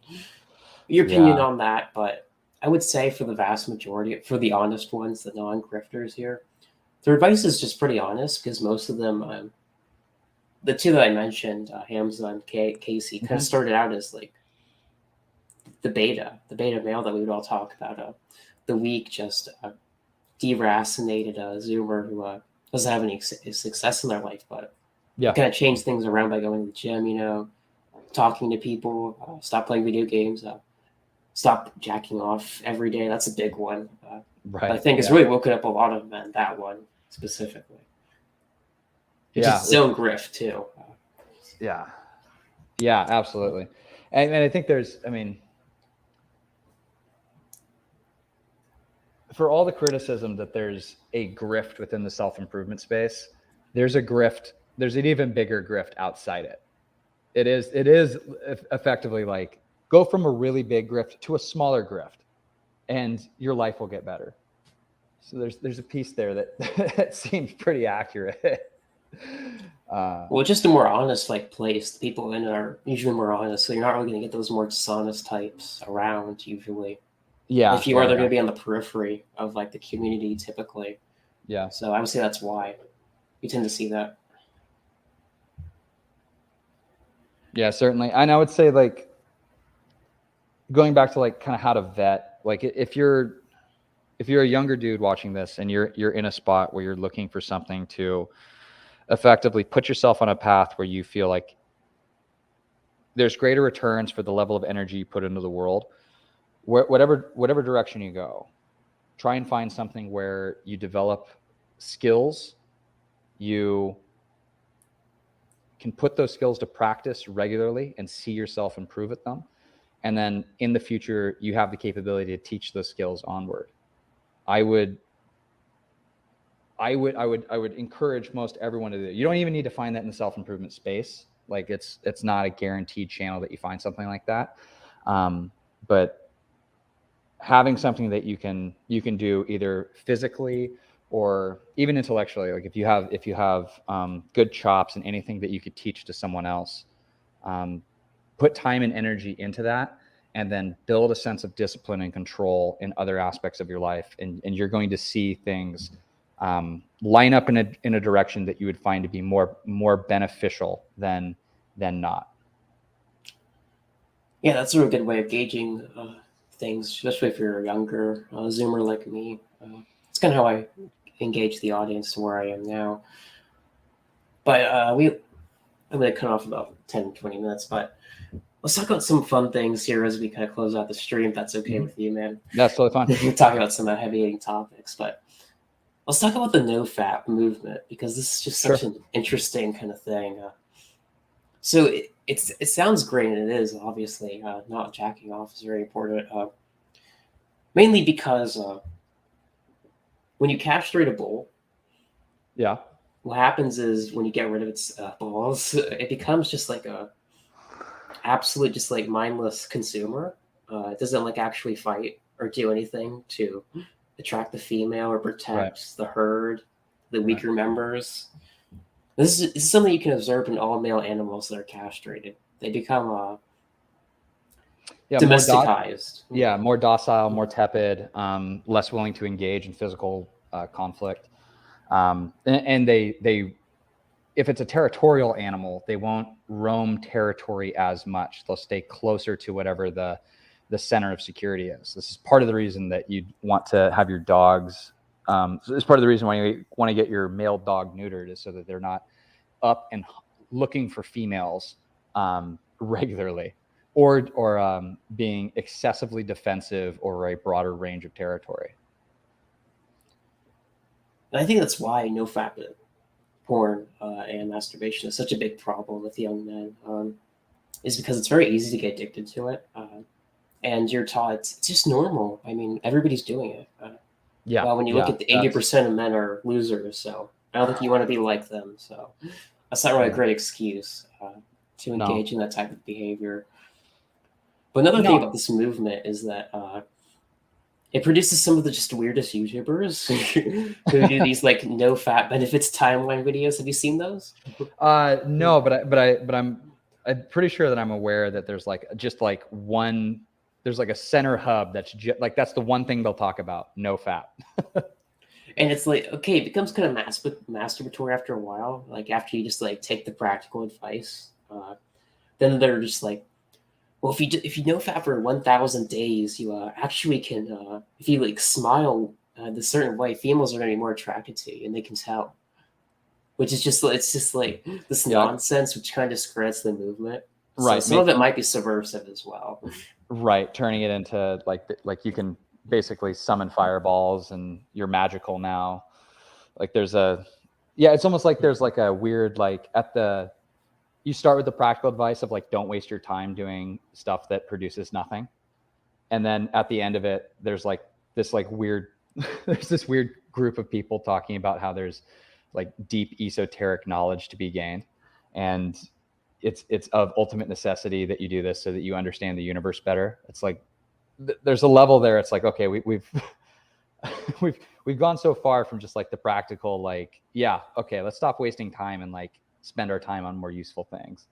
your opinion on that, but I would say for the vast majority, for the honest ones, the non-grifters here, their advice is just pretty honest because most of them, the 2 that I mentioned, Hamza and Casey, kind of started out as like the beta male that we would all talk about. The weak, just deracinated Zoomer who doesn't have any success in their life, but kind of change things around by going to the gym, talking to people, stop playing video games, stop jacking off every day. That's a big one. Right. I think it's really woken up a lot of men, that one specifically. It's just its own grift too. Yeah, absolutely. And I think for all the criticism that there's a grift within the self-improvement space, there's an even bigger grift outside it. It is effectively like, go from a really big grift to a smaller grift and your life will get better. So there's a piece there that seems pretty accurate. Well, just a more honest like place. The people in it are usually more honest, so you're not really going to get those more dishonest types around usually. Yeah, If you are, they're going to be on the periphery of like the community typically. yeah, So I would say that's why you tend to see that. yeah, certainly. And I would say, like, going back to like kind of how to vet, like if you're a younger dude watching this and you're in a spot where you're looking for something to effectively put yourself on a path where you feel like there's greater returns for the level of energy you put into the world, whatever direction you go, try and find something where you develop skills, you can put those skills to practice regularly and see yourself improve at them. And then in the future, you have the capability to teach those skills onward. I would encourage most everyone to do it. You don't even need to find that in the self-improvement space. Like it's not a guaranteed channel that you find something like that. But having something that you can do either physically or even intellectually, like if you have good chops and anything that you could teach to someone else, put time and energy into that, and then build a sense of discipline and control in other aspects of your life, and you're going to see things line up in a direction that you would find to be more beneficial than not. Yeah, that's a real good way of gauging things, especially if you're a younger Zoomer like me. It's kind of how I engage the audience to where I am now. But I'm going to cut off about 10, 20 minutes, but let's talk about some fun things here as we kind of close out the stream, if that's okay with you, man. That's totally fine. We're talking about some heavy-hitting topics, but let's talk about the no-fap movement, because this is just such an interesting kind of thing. So it sounds great, and it is, obviously. Not jacking off is very important. Mainly because when you castrate a bull, Yeah. what happens is when you get rid of its balls, it becomes just like a absolute, just like mindless consumer. It doesn't like actually fight or do anything to attract the female or protect the herd, the weaker members. This is something you can observe in all male animals that are castrated. They become domesticized. More docile, more tepid, less willing to engage in physical conflict. And they, if it's a territorial animal, they won't roam territory as much. They'll stay closer to whatever the center of security is. This is part of the reason that you want to have your dogs. So it's part of the reason why you want to get your male dog neutered, is so that they're not up and looking for females regularly, or being excessively defensive over a broader range of territory. And I think that's why no-fap porn and masturbation is such a big problem with young men, is because it's very easy to get addicted to it. And you're taught it's just normal. I mean, everybody's doing it. Well, when you look at the 80% of men are losers, so I don't think you want to be like them. So that's not really a great excuse to engage in that type of behavior. But another thing about this movement is that it produces some of the just weirdest YouTubers who do these like no-fap benefits timeline videos. Have you seen those? No, but I'm pretty sure that I'm aware that there's like just like one. There's like a center hub that's like that's the one thing they'll talk about, no-fap. And it's like, okay, it becomes kind of masturbatory after a while. Like after you just like take the practical advice, then they're just like, well, if you no-fap for 1,000 days, you actually can, if you like smile the certain way, females are going to be more attracted to you, and they can tell. Which is just, it's just like this nonsense, which kind of discredits the movement. So some of it might be subversive as well. Right, turning it into like you can basically summon fireballs and you're magical now. Like there's it's almost like there's like a weird like you start with the practical advice of like don't waste your time doing stuff that produces nothing, and then at the end of it there's like this like weird there's this weird group of people talking about how there's like deep esoteric knowledge to be gained, and it's of ultimate necessity that you do this so that you understand the universe better. It's like there's a level there. It's like, okay, we've we've gone so far from just like the practical, like, yeah, okay, let's stop wasting time and like spend our time on more useful things.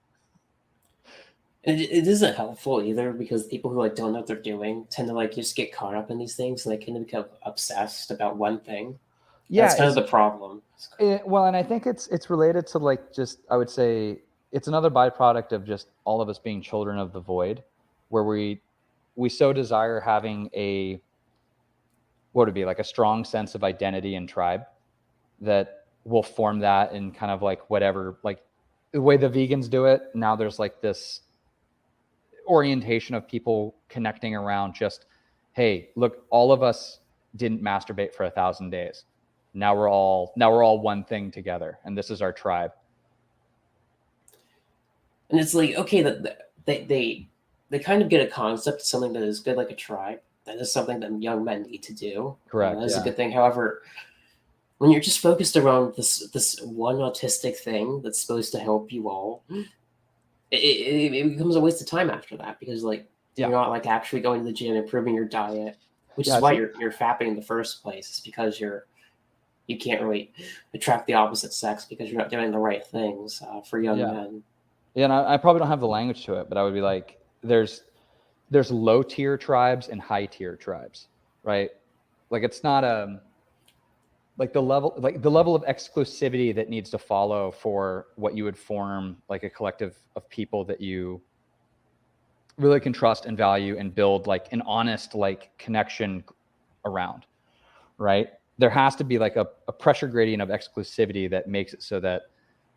It isn't helpful either, because people who like don't know what they're doing tend to like just get caught up in these things, and they tend to become obsessed about one thing. Yeah, That's kind of the problem. Well, and I think it's related to like, just, I would say it's another byproduct of just all of us being children of the void, where we so desire having a, what would it be, like a strong sense of identity and tribe, that will form that in kind of like whatever, like the way the vegans do it. Now there's like this orientation of people connecting around just, hey, look, all of us didn't masturbate for 1,000 days. Now we're all one thing together, and this is our tribe. And it's like, okay, that they kind of get a concept of something that is good, like a tribe. That is something that young men need to do. Correct. That's yeah. a good thing. However, when you're just focused around this one autistic thing that's supposed to help you all, it becomes a waste of time after that, because like you're not like actually going to the gym, improving your diet, which is why you're fapping in the first place. It's because you can't really attract the opposite sex, because you're not doing the right things for young men. Yeah, and I probably don't have the language to it, but I would be like, there's low tier tribes and high tier tribes, right? Like it's not like the level of exclusivity that needs to follow for what you would form like a collective of people that you really can trust and value and build like an honest like connection around, right? There has to be like a pressure gradient of exclusivity that makes it so that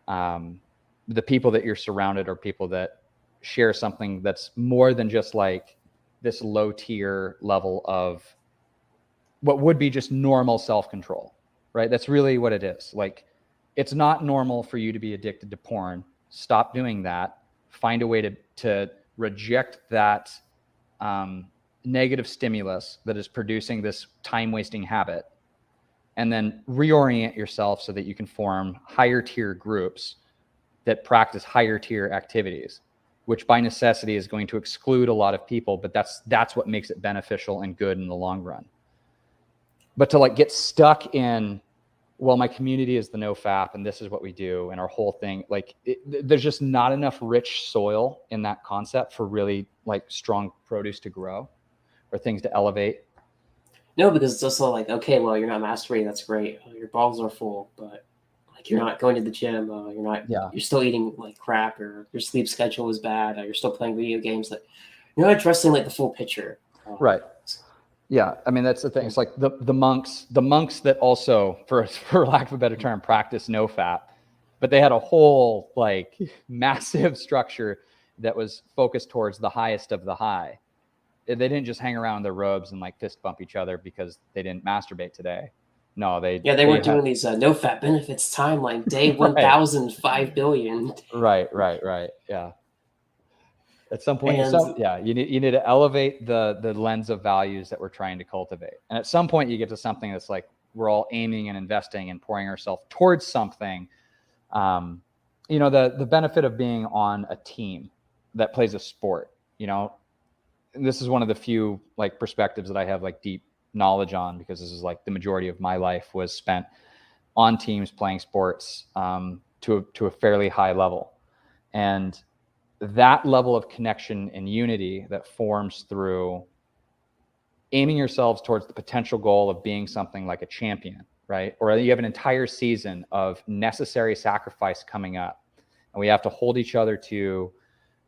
the people that you're surrounded are people that share something that's more than just like this low tier level of what would be just normal self-control, right? That's really what it is. Like, it's not normal for you to be addicted to porn. Stop doing that. Find a way to reject that negative stimulus that is producing this time-wasting habit, and then reorient yourself so that you can form higher tier groups that practice higher tier activities, which by necessity is going to exclude a lot of people, but that's what makes it beneficial and good in the long run. But to like get stuck in, well, my community is the no-fap and this is what we do and our whole thing, like there's just not enough rich soil in that concept for really like strong produce to grow or things to elevate. No, because it's also like, okay, well, you're not masturbating, that's great. Your balls are full, but like you're not going to the gym. You're still eating like crap, or your sleep schedule is bad. You're still playing video games. Like you're not addressing like the full picture. Right. Yeah. I mean, that's the thing. It's like the monks that also, for lack of a better term, practice no-fap, but they had a whole like massive structure that was focused towards the highest of the high. They didn't just hang around in their robes and like fist bump each other because they didn't masturbate today. No, they weren't doing these no-fap benefits timeline day 1,005 billion. Right. Yeah. At some point, you need to elevate the lens of values that we're trying to cultivate. And at some point, you get to something that's like we're all aiming and investing and pouring ourselves towards something. The benefit of being on a team that plays a sport. This is one of the few like perspectives that I have like deep knowledge on, because this is like the majority of my life was spent on teams playing sports to a fairly high level. And that level of connection and unity that forms through aiming yourselves towards the potential goal of being something like a champion, right? Or you have an entire season of necessary sacrifice coming up, and we have to hold each other to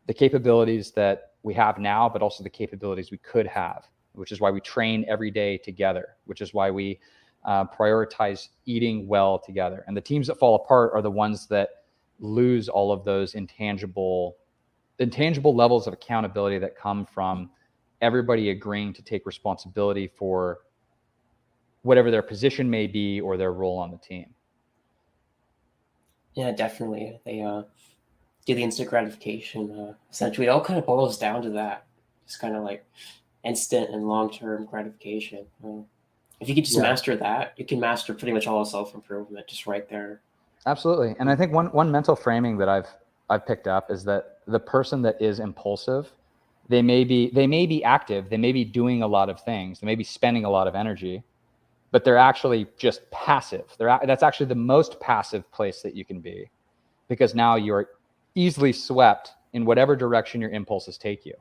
the capabilities that we have now, but also the capabilities we could have, which is why we train every day together, which is why we prioritize eating well together. And the teams that fall apart are the ones that lose all of those intangible levels of accountability that come from everybody agreeing to take responsibility for whatever their position may be or their role on the team. Yeah, definitely. They do the instant gratification. Essentially, it all kind of boils down to that. It's kind of like instant and long-term gratification. If you could just master that, you can master pretty much all of self-improvement just right there. Absolutely. And I think one mental framing that I've picked up is that the person that is impulsive, they may be active, they may be doing a lot of things, they may be spending a lot of energy, but they're actually just passive. That's actually the most passive place that you can be, because now you're easily swept in whatever direction your impulses take you.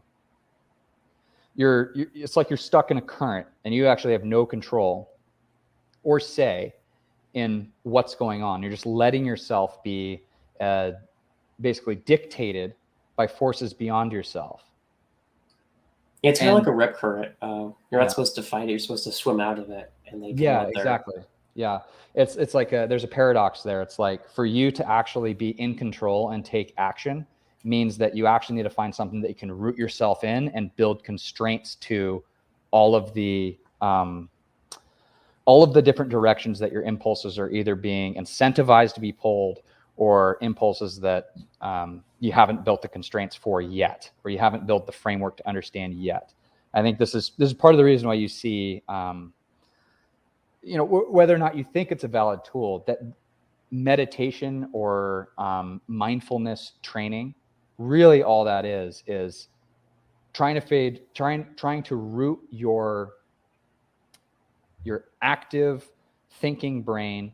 It's like you're stuck in a current and you actually have no control or say in what's going on. You're just letting yourself be basically dictated by forces beyond yourself. It's kind of like a rip current. You're not supposed to fight it. You're supposed to swim out of it, and they come out there. Exactly. Yeah, it's like there's a paradox there. It's like for you to actually be in control and take action means that you actually need to find something that you can root yourself in and build constraints to all of the different directions that your impulses are either being incentivized to be pulled, or impulses that you haven't built the constraints for yet, or you haven't built the framework to understand yet. I think this is part of the reason why you see, whether or not you think it's a valid tool, that meditation or mindfulness training, really all that is trying to root your active thinking brain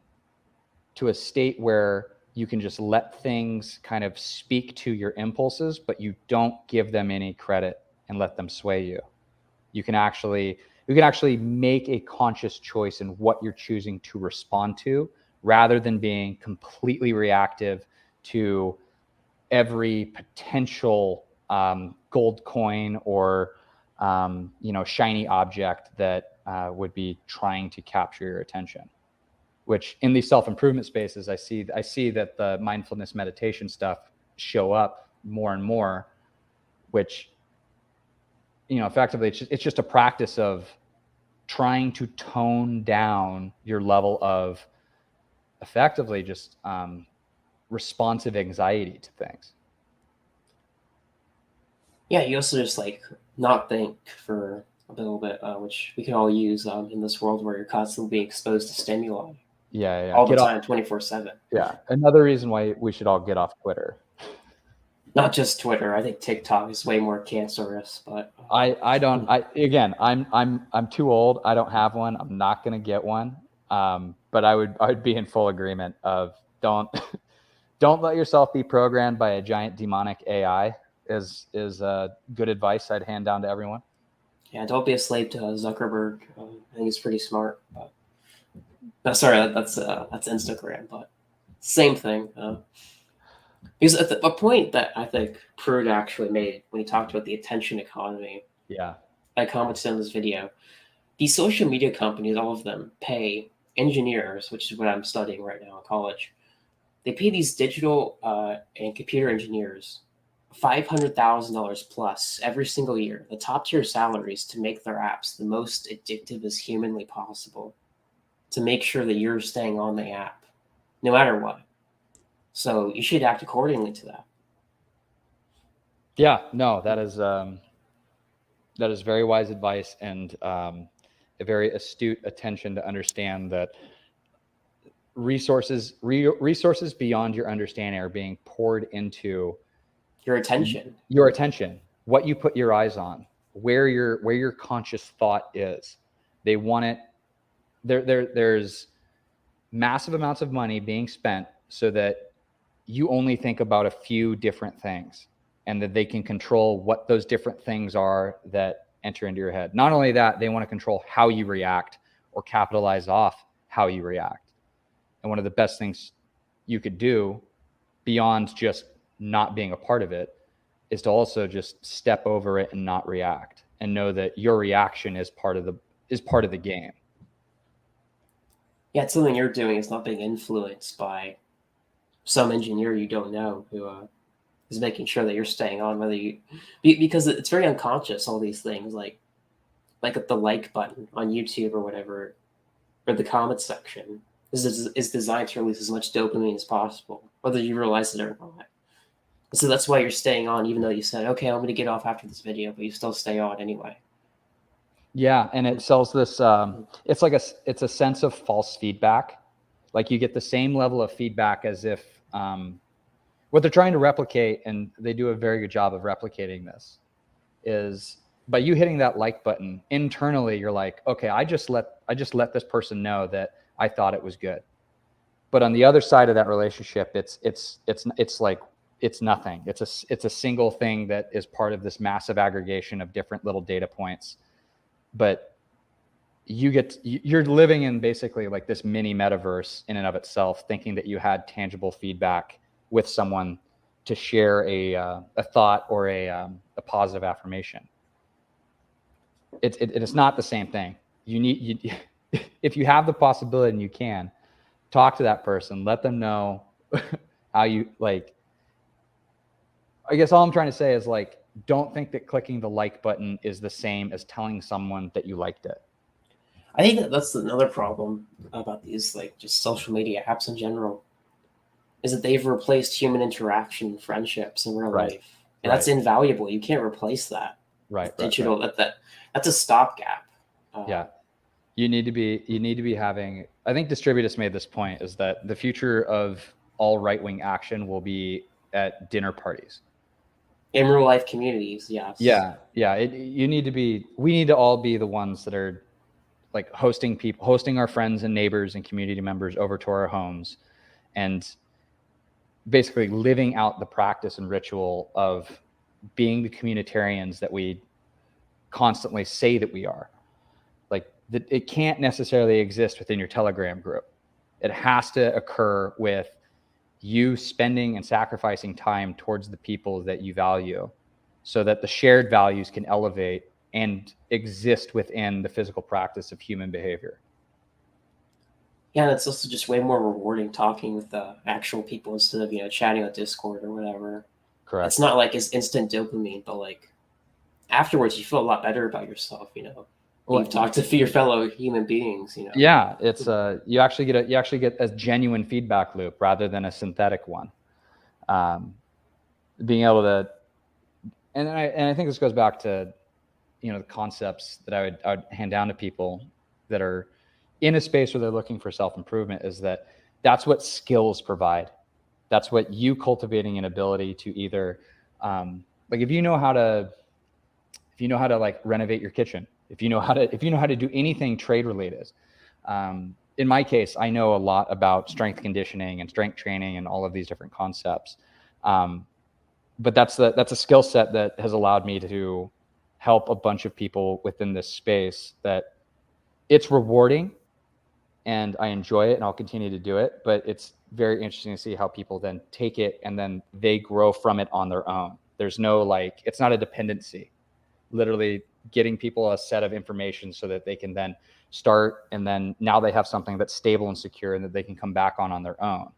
to a state where you can just let things kind of speak to your impulses, but you don't give them any credit and let them sway you. You can actually make a conscious choice in what you're choosing to respond to, rather than being completely reactive to every potential gold coin or shiny object that would be trying to capture your attention. Which in these self-improvement spaces, I see that the mindfulness meditation stuff show up more and more, which, effectively it's just a practice of trying to tone down your level of effectively just responsive anxiety to things. Yeah, you also just like not think for a little bit, which we can all use in this world where you're constantly being exposed to stimuli. Yeah. All the time, 24/7. Yeah. Another reason why we should all get off Twitter. Not just Twitter. I think TikTok is way more cancerous, but I'm too old. I don't have one. I'm not going to get one. But I'd be in full agreement of don't let yourself be programmed by a giant demonic AI is good advice I'd hand down to everyone. Yeah, don't be a slave to Zuckerberg. I think he's pretty smart. But... No, sorry, that's Instagram, but same thing. Because a point that I think Prude actually made when he talked about the attention economy. Yeah. I commented on this video. These social media companies, all of them, pay engineers, which is what I'm studying right now in college. They pay these digital and computer engineers $500,000 plus every single year, the top tier salaries, to make their apps the most addictive as humanly possible, to make sure that you're staying on the app, no matter what. So you should act accordingly to that. Yeah, no, that is very wise advice, and a very astute attention to understand that resources beyond your understanding are being poured into your attention. What you put your eyes on, where your conscious thought is. They want it. There's massive amounts of money being spent so that you only think about a few different things, and that they can control what those different things are that enter into your head. Not only that, they want to control how you react or capitalize off how you react. And one of the best things you could do beyond just not being a part of it is to also just step over it and not react, and know that your reaction is part of the game. Yeah, it's something you're doing. It's not being influenced by some engineer you don't know who is making sure that you're staying on, because it's very unconscious. All these things, like at the like button on YouTube or whatever, or the comment section, is designed to release as much dopamine as possible, whether you realize it or not. So that's why you're staying on, even though you said, okay, I'm going to get off after this video, but you still stay on anyway. Yeah, and it sells this. It's a sense of false feedback. Like you get the same level of feedback as if what they're trying to replicate, and they do a very good job of replicating this, is by you hitting that like button internally, you're like, okay, I just let this person know that I thought it was good. But on the other side of that relationship, it's like, it's nothing. It's a single thing that is part of this massive aggregation of different little data points. But you're living in basically like this mini metaverse in and of itself, thinking that you had tangible feedback with someone to share a thought or a positive affirmation. It is not the same thing. If you have the possibility and you can, talk to that person, let them know how you like. I guess all I'm trying to say is, like, don't think that clicking the like button is the same as telling someone that you liked it. I think that's another problem about these, like, just social media apps in general, is that they've replaced human interaction, friendships in real life, and that's invaluable. You can't replace that. Digital. That's a stopgap. Yeah, you need to be having. I think Distributus made this point, is that the future of all right-wing action will be at dinner parties. In real life communities, yes. Yeah. We need to all be the ones that are like hosting our friends and neighbors and community members over to our homes, and basically living out the practice and ritual of being the communitarians that we constantly say that we are. Like, it can't necessarily exist within your Telegram group. It has to occur with you spending and sacrificing time towards the people that you value, so that the shared values can elevate and exist within the physical practice of human behavior. Yeah, and it's also just way more rewarding talking with actual people instead of chatting on Discord or whatever. Correct. It's not like it's instant dopamine, but like afterwards you feel a lot better about yourself. Well, you've talked to your fellow human beings. Yeah, it's you actually get a genuine feedback loop rather than a synthetic one. Being able to, and I think this goes back to the concepts that I would hand down to people that are in a space where they're looking for self-improvement, is that's what skills provide. That's what you cultivating an ability to either, like, if you know how to like renovate your kitchen, if you know how to do anything trade related. In my case, I know a lot about strength conditioning and strength training and all of these different concepts. But that's a skill set that has allowed me to help a bunch of people within this space, that it's rewarding and I enjoy it and I'll continue to do it. But it's very interesting to see how people then take it and then they grow from it on their own. There's no, like, it's not a dependency. Literally getting people a set of information so that they can then start, and then now they have something that's stable and secure and that they can come back on their own.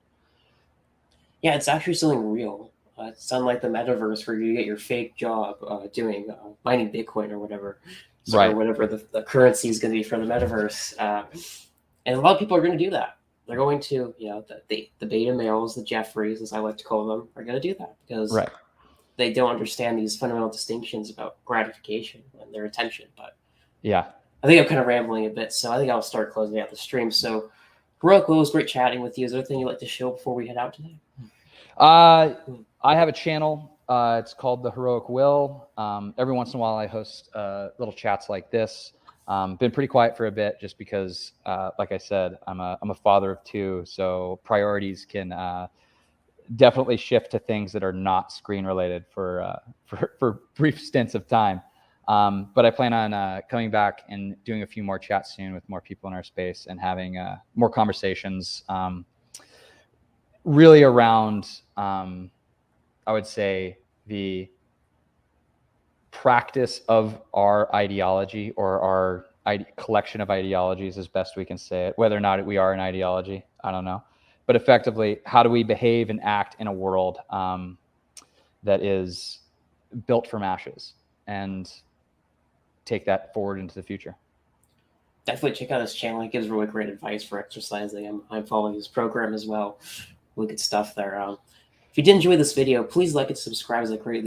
Yeah, it's actually something real. It's unlike the metaverse where you get your fake job doing mining Bitcoin or whatever, or whatever the currency is going to be for the metaverse. And a lot of people are going to do that. They're going to, the beta males, the Jeffreys, as I like to call them, are going to do that because they don't understand these fundamental distinctions about gratification and their attention. But yeah, I think I'm kind of rambling a bit, so I think I'll start closing out the stream. So, Heroic Will, it was great chatting with you. Is there anything you'd like to show before we head out today? I have a channel. It's called The Heroic Will. Every once in a while, I host little chats like this. Been pretty quiet for a bit just because, like I said, I'm a father of two, so priorities can definitely shift to things that are not screen related for brief stints of time. But I plan on coming back and doing a few more chats soon with more people in our space and having more conversations, really around, I would say, the practice of our ideology, or our collection of ideologies, as best we can say it. Whether or not we are an ideology, I don't know. But effectively, how do we behave and act in a world that is built from ashes, and take that forward into the future? Definitely check out his channel. He gives really great advice for exercising. I'm following his program as well. Really good stuff there. If you did enjoy this video, please like and subscribe, as I greatly